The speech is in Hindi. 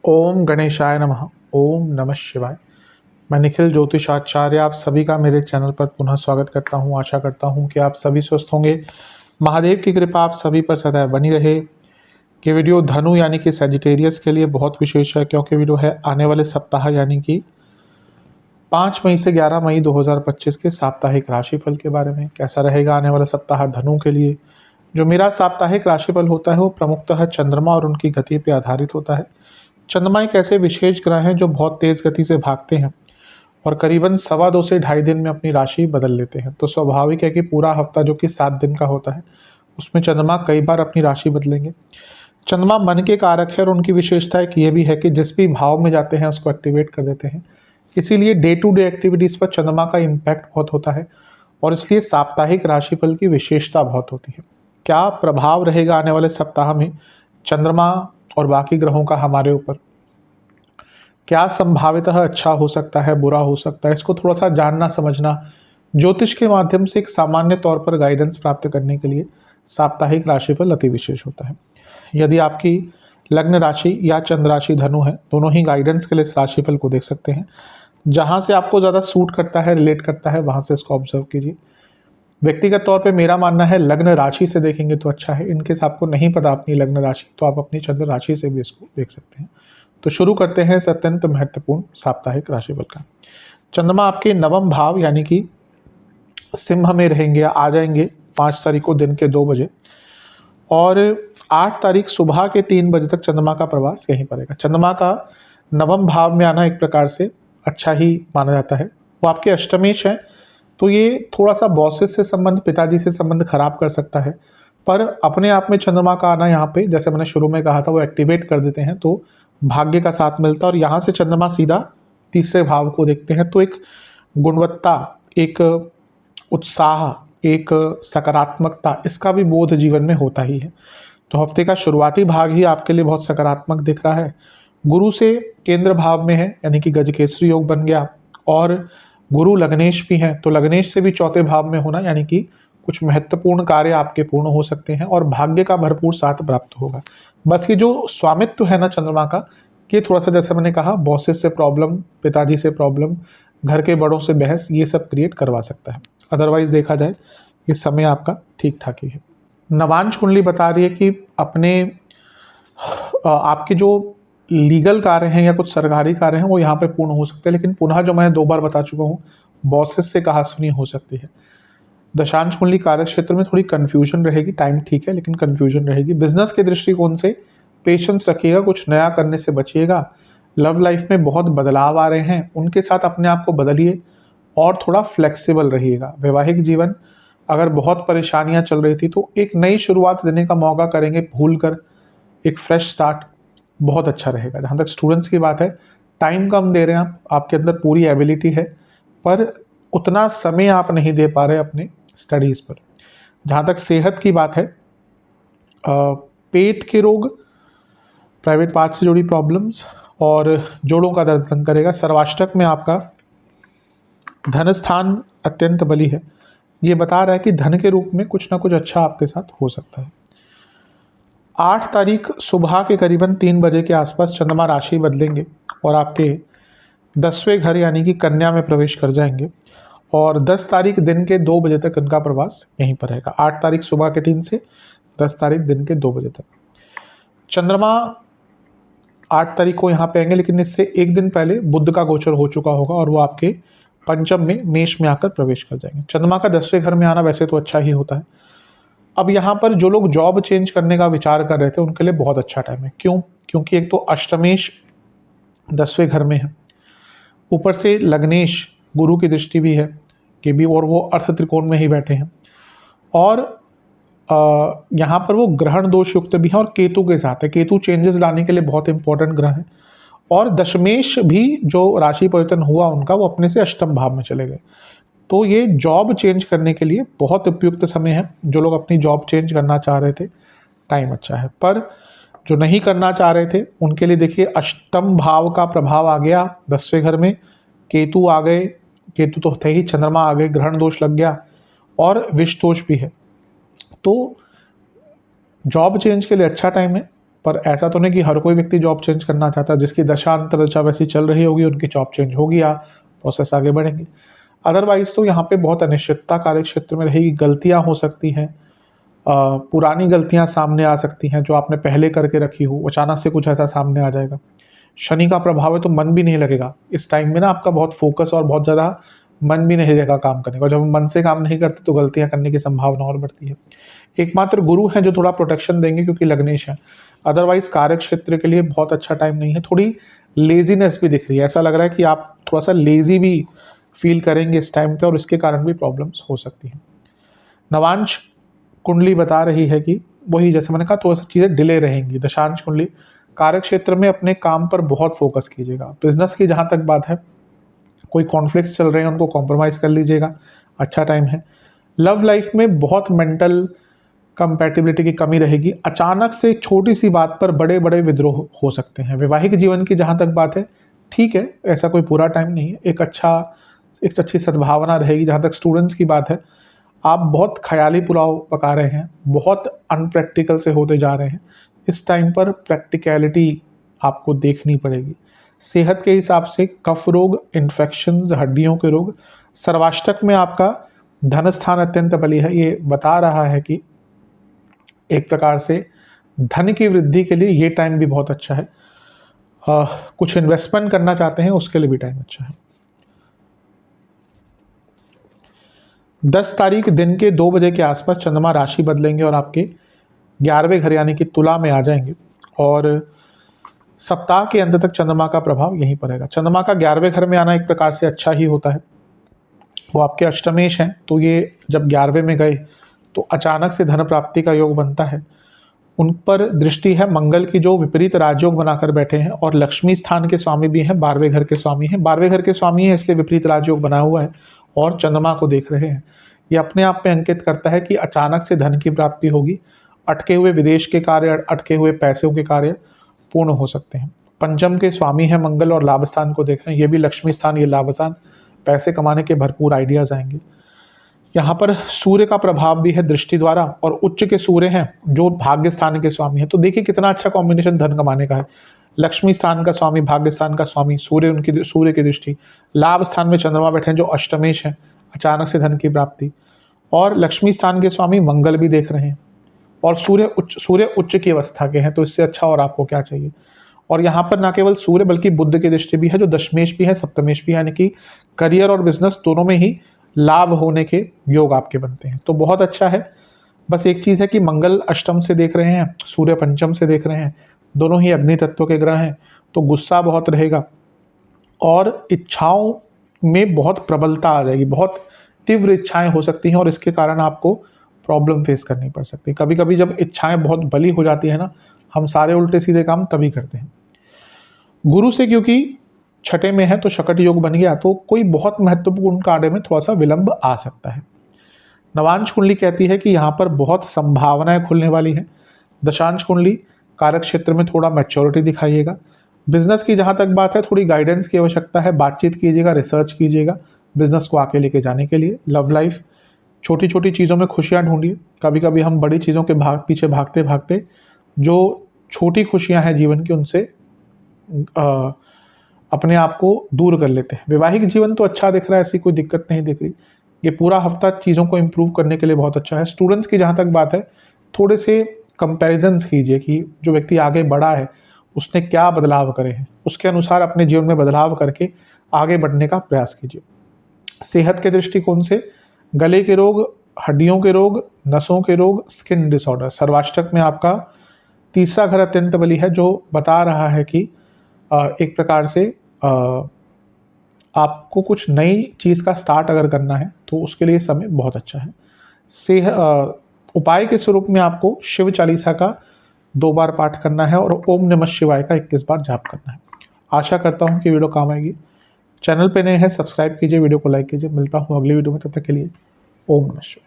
ओम गणेशाय नमः। ओम नमः शिवाय। मैं निखिल ज्योतिषाचार्य आप सभी का मेरे चैनल पर पुनः स्वागत करता हूं। आशा करता हूं कि आप सभी स्वस्थ होंगे। महादेव की कृपा आप सभी पर सदैव बनी रहे। ये वीडियो धनु यानी कि सजिटेरियस के लिए बहुत विशेष है, क्योंकि वीडियो है आने वाले सप्ताह यानी कि 5 मई से 11 मई 2025 के साप्ताहिक राशिफल के बारे में। कैसा रहेगा आने वाला सप्ताह धनु के लिए। जो मेरा साप्ताहिक राशिफल होता है वो प्रमुखतः चंद्रमा और उनकी गति पर आधारित होता है। चंद्रमा एक ऐसे विशेष ग्रह हैं जो बहुत तेज गति से भागते हैं और करीबन 2.25 से 2.5 दिन में अपनी राशि बदल लेते हैं। तो स्वाभाविक है कि पूरा हफ्ता जो कि 7 दिन का होता है उसमें चंद्रमा कई बार अपनी राशि बदलेंगे। चंद्रमा मन के कारक है और उनकी विशेषता एक ये भी है कि जिस भी भाव में जाते हैं उसको एक्टिवेट कर देते हैं। इसीलिए डे टू डे एक्टिविटीज़ पर चंद्रमा का इम्पैक्ट बहुत होता है और इसलिए साप्ताहिक राशिफल की विशेषता बहुत होती है। क्या प्रभाव रहेगा आने वाले सप्ताह में चंद्रमा और बाकी ग्रहों का हमारे ऊपर, क्या संभावितः अच्छा हो सकता है, बुरा हो सकता है, इसको थोड़ा सा जानना समझना ज्योतिष के माध्यम से एक सामान्य तौर पर गाइडेंस प्राप्त करने के लिए साप्ताहिक राशिफल अति विशेष होता है। यदि आपकी लग्न राशि या चंद्र राशि धनु है, दोनों ही गाइडेंस के लिए इस राशिफल को देख सकते हैं। जहाँ से आपको ज़्यादा सूट करता है, रिलेट करता है, वहाँ से इसको ऑब्जर्व कीजिए। व्यक्तिगत तौर पे मेरा मानना है लग्न राशि से देखेंगे तो अच्छा है। इनकेस आपको नहीं पता अपनी लग्न राशि तो आप अपनी चंद्र राशि से भी इसको देख सकते हैं। तो शुरू करते हैं इस अत्यंत महत्वपूर्ण साप्ताहिक राशिफल का। चंद्रमा आपके नवम भाव यानी कि सिंह में रहेंगे, आ जाएंगे 5 तारीख को दिन के 2 बजे और 8 तारीख सुबह के 3 बजे तक चंद्रमा का प्रवास यहीं पड़ेगा। चंद्रमा का नवम भाव में आना एक प्रकार से अच्छा ही माना जाता है। वो आपके अष्टमेश है, तो ये थोड़ा सा बॉसेस से संबंध, पिताजी से संबंध खराब कर सकता है। पर अपने आप में चंद्रमा का आना यहाँ पे, जैसे मैंने शुरू में कहा था, वो एक्टिवेट कर देते हैं तो भाग्य का साथ मिलता है। और यहाँ से चंद्रमा सीधा तीसरे भाव को देखते हैं तो एक गुणवत्ता, एक उत्साह, एक सकारात्मकता, इसका भी बोध जीवन में होता ही है। तो हफ्ते का शुरुआती भाग ही आपके लिए बहुत सकारात्मक दिख रहा है। गुरु से केंद्र भाव में है यानी कि गजकेसरी योग बन गया और गुरु लग्नेश भी हैं, तो लग्नेश से भी चौथे भाव में होना यानी कि कुछ महत्वपूर्ण कार्य आपके पूर्ण हो सकते हैं और भाग्य का भरपूर साथ प्राप्त होगा। बस ये जो स्वामित्व है ना चंद्रमा का, ये थोड़ा सा जैसे मैंने कहा बॉसेस से प्रॉब्लम, पिताजी से प्रॉब्लम, घर के बड़ों से बहस, ये सब क्रिएट करवा सकता है। अदरवाइज देखा जाए ये समय आपका ठीक ठाक ही है। नवांश कुंडली बता रही है कि अपने आपके जो लीगल कार्य हैं या कुछ सरकारी कार्य हैं वो यहाँ पे पूर्ण हो सकते हैं, लेकिन पुनः जो मैं 2 बार बता चुका हूँ बॉसेस से कहासुनी हो सकती है। दशांश कुंडली कार्य क्षेत्र में थोड़ी कंफ्यूजन रहेगी, टाइम ठीक है लेकिन कंफ्यूजन रहेगी। बिजनेस के दृष्टिकोण से पेशेंस रखिएगा, कुछ नया करने से बचिएगा। लव लाइफ में बहुत बदलाव आ रहे हैं, उनके साथ अपने आप को बदलिए और थोड़ा फ्लेक्सिबल रहिएगा। वैवाहिक जीवन, अगर बहुत परेशानियां चल रही थी तो एक नई शुरुआत देने का मौका करेंगे, भूल कर एक फ्रेश स्टार्ट बहुत अच्छा रहेगा। जहाँ तक स्टूडेंट्स की बात है, टाइम कम दे रहे हैं आप, आपके अंदर पूरी एबिलिटी है पर उतना समय आप नहीं दे पा रहे अपने स्टडीज़ पर। जहाँ तक सेहत की बात है, पेट के रोग, प्राइवेट पार्ट से जुड़ी प्रॉब्लम्स और जोड़ों का दर्द तंग करेगा। सर्वाष्टक में आपका धन स्थान अत्यंत बली है, ये बता रहा है कि धन के रूप में कुछ ना कुछ अच्छा आपके साथ हो सकता है। 8 तारीख सुबह के करीबन 3 बजे के आसपास चंद्रमा राशि बदलेंगे और आपके 10वें घर यानी कि कन्या में प्रवेश कर जाएंगे और 10 तारीख दिन के 2 बजे तक इनका प्रवास यहीं पर रहेगा। 8 तारीख सुबह के 3 से 10 तारीख दिन के 2 बजे तक। चंद्रमा 8 तारीख को यहाँ पे आएंगे, लेकिन इससे एक दिन पहले बुध का गोचर हो चुका होगा और वो आपके पंचम में मेष में आकर प्रवेश कर जाएंगे। चंद्रमा का 10वें घर में आना वैसे तो अच्छा ही होता है। अब यहाँ पर जो लोग जॉब चेंज करने का विचार कर रहे थे उनके लिए बहुत अच्छा टाइम है। क्यों? क्योंकि एक तो अष्टमेश 10वें घर में है, ऊपर से लग्नेश गुरु की दृष्टि भी है कि भी, और वो अर्थ त्रिकोण में ही बैठे हैं और यहाँ पर वो ग्रहण दोष युक्त भी है और केतु के साथ है। केतु चेंजेस लाने के लिए बहुत इंपॉर्टेंट ग्रह है और दशमेश भी जो राशि परिवर्तन हुआ उनका, वो अपने से अष्टम भाव में चले गए। तो ये जॉब चेंज करने के लिए बहुत उपयुक्त समय है। जो लोग अपनी जॉब चेंज करना चाह रहे थे, टाइम अच्छा है। पर जो नहीं करना चाह रहे थे उनके लिए देखिए अष्टम भाव का प्रभाव आ गया, 10वें घर में केतु आ गए, केतु तो थे ही, चंद्रमा आ गए, ग्रहण दोष लग गया और विष दोष भी है। तो जॉब चेंज के लिए अच्छा टाइम है, पर ऐसा तो नहीं कि हर कोई व्यक्ति जॉब चेंज करना चाहता है। जिसकी दशा अंतर्दशा वैसी चल रही होगी उनकी जॉब चेंज होगी या प्रोसेस आगे बढ़ेंगे। अदरवाइज तो यहाँ पे बहुत अनिश्चितता कार्य क्षेत्र में रहेगी, गलतियाँ हो सकती हैं, पुरानी गलतियाँ सामने आ सकती हैं जो आपने पहले करके रखी हो, अचानक से कुछ ऐसा सामने आ जाएगा। शनि का प्रभाव है तो मन भी नहीं लगेगा इस टाइम में ना, आपका बहुत फोकस और बहुत ज़्यादा मन भी नहीं रहेगा काम करने का। जब हम मन से काम नहीं करते तो गलतियां करने की संभावना और बढ़ती है। एकमात्र गुरु हैं जो थोड़ा प्रोटेक्शन देंगे क्योंकि लग्नेश है। अदरवाइज कार्य क्षेत्र के लिए बहुत अच्छा टाइम नहीं है। थोड़ी लेजीनेस भी दिख रही है, ऐसा लग रहा है कि आप थोड़ा सा लेजी भी फील करेंगे इस टाइम पे और इसके कारण भी प्रॉब्लम्स हो सकती हैं। नवांश कुंडली बता रही है कि वही जैसे मैंने कहा थोड़ा सा चीज़ें डिले रहेंगी। दशांश कुंडली कार्य क्षेत्र में अपने काम पर बहुत फोकस कीजिएगा। बिजनेस की जहाँ तक बात है, कोई कॉन्फ्लिक्ट्स चल रहे हैं उनको कॉम्प्रोमाइज़ कर लीजिएगा, अच्छा टाइम है। लव लाइफ में बहुत मेंटल कंपैटिबिलिटी की कमी रहेगी। अचानक से एक छोटी सी बात पर बड़े बड़े विद्रोह हो सकते हैं। वैवाहिक जीवन की जहाँ तक बात है ठीक है, ऐसा कोई पूरा टाइम नहीं है, एक अच्छी सद्भावना रहेगी। जहाँ तक स्टूडेंट्स की बात है, आप बहुत ख्याली पुलाव पका रहे हैं, बहुत अनप्रैक्टिकल से होते जा रहे हैं। इस टाइम पर प्रैक्टिकलिटी आपको देखनी पड़ेगी। सेहत के हिसाब से कफ रोग, इन्फेक्शंस, हड्डियों के रोग। सर्वाष्टक में आपका धन स्थान अत्यंत बली है, ये बता रहा है कि एक प्रकार से धन की वृद्धि के लिए ये टाइम भी बहुत अच्छा है। कुछ इन्वेस्टमेंट करना चाहते हैं उसके लिए भी टाइम अच्छा है। 10 तारीख दिन के 2 बजे के आसपास चंद्रमा राशि बदलेंगे और आपके 11वें घर यानी कि तुला में आ जाएंगे और सप्ताह के अंत तक चंद्रमा का प्रभाव यहीं पड़ेगा। चंद्रमा का 11वें घर में आना एक प्रकार से अच्छा ही होता है। वो आपके अष्टमेश हैं, तो ये जब 11वें में गए तो अचानक से धन प्राप्ति का योग बनता है। उन पर दृष्टि है मंगल की जो विपरीत राजयोग बनाकर बैठे हैं और लक्ष्मी स्थान के स्वामी भी हैं, 12वें घर के स्वामी हैं। 12वें घर के स्वामी हैं इसलिए विपरीत राजयोग बना हुआ है और चंद्रमा को देख रहे हैं। ये अपने आप में अंकित करता है कि अचानक से धन की प्राप्ति होगी। अटके हुए विदेश के कार्य, अटके हुए पैसों के कार्य पूर्ण हो सकते हैं। पंचम के स्वामी है मंगल और लाभ स्थान को देख रहे हैं, ये भी लक्ष्मी स्थान, ये लाभ स्थान। पैसे कमाने के भरपूर आइडियाज आएंगे। यहाँ पर सूर्य का प्रभाव भी है दृष्टि द्वारा और उच्च के सूर्य हैं जो भाग्य स्थान के स्वामी है। तो देखिए कितना अच्छा कॉम्बिनेशन धन कमाने का है। लक्ष्मी स्थान का स्वामी, भाग्य स्थान का स्वामी, सूर्य की दृष्टि। लाभ स्थान में चंद्रमा बैठे हैं जो अष्टमेश है, अचानक से धन की प्राप्ति। और लक्ष्मी स्थान के स्वामी मंगल भी देख रहे हैं और सूर्य उच्च की अवस्था के हैं, तो इससे अच्छा और आपको क्या चाहिए। और यहाँ पर ना केवल सूर्य बल्कि बुध की दृष्टि भी है जो दशमेश भी है, सप्तमेश भी है, यानी कि करियर और बिजनेस दोनों में ही लाभ होने के योग आपके बनते हैं। तो बहुत अच्छा है। बस एक चीज़ है कि मंगल अष्टम से देख रहे हैं, सूर्य पंचम से देख रहे हैं, दोनों ही अग्नि तत्व के ग्रह हैं, तो गुस्सा बहुत रहेगा और इच्छाओं में बहुत प्रबलता आ जाएगी, बहुत तीव्र इच्छाएं हो सकती हैं और इसके कारण आपको प्रॉब्लम फेस करनी पड़ सकती है। कभी कभी जब इच्छाएं बहुत बली हो जाती है ना, हम सारे उल्टे सीधे काम तभी करते हैं। गुरु से क्योंकि छठे में है तो शकट योग बन गया, तो कोई बहुत महत्वपूर्ण कार्य में थोड़ा सा विलंब आ सकता है। नवांश कुंडली कहती है कि यहाँ पर बहुत संभावनाएं खुलने वाली हैं। दशांश कुंडली कार्य क्षेत्र में थोड़ा मैच्योरिटी दिखाइएगा। बिजनेस की जहाँ तक बात है थोड़ी गाइडेंस की आवश्यकता है, बातचीत कीजिएगा, रिसर्च कीजिएगा बिजनेस को आगे लेके जाने के लिए। लव लाइफ, छोटी छोटी चीज़ों में खुशियाँ ढूंढिए। कभी कभी हम बड़ी चीज़ों के पीछे भागते भागते जो छोटी खुशियाँ हैं जीवन की उनसे अपने आप को दूर कर लेते हैं। वैवाहिक जीवन तो अच्छा दिख रहा है, ऐसी कोई दिक्कत नहीं दिख रही। ये पूरा हफ्ता चीज़ों को इम्प्रूव करने के लिए बहुत अच्छा है। स्टूडेंट्स की जहाँ तक बात है थोड़े से कंपैरिजन्स कीजिए कि जो व्यक्ति आगे बढ़ा है उसने क्या बदलाव करे हैं, उसके अनुसार अपने जीवन में बदलाव करके आगे बढ़ने का प्रयास कीजिए। सेहत के दृष्टिकोण से गले के रोग, हड्डियों के रोग, नसों के रोग, स्किन डिसऑर्डर। सर्वाष्टक में आपका तीसरा घर अत्यंत बली है जो बता रहा है कि एक प्रकार से आपको कुछ नई चीज़ का स्टार्ट अगर करना है तो उसके लिए समय बहुत अच्छा है। उपाय के स्वरूप में आपको शिव चालीसा का 2 बार पाठ करना है और ओम नमः शिवाय का 21 बार जाप करना है। आशा करता हूँ कि वीडियो काम आएगी। चैनल पे नए हैं सब्सक्राइब कीजिए, वीडियो को लाइक कीजिए। मिलता हूँ अगली वीडियो में, तब तक के लिए ओम नमः शिवाय।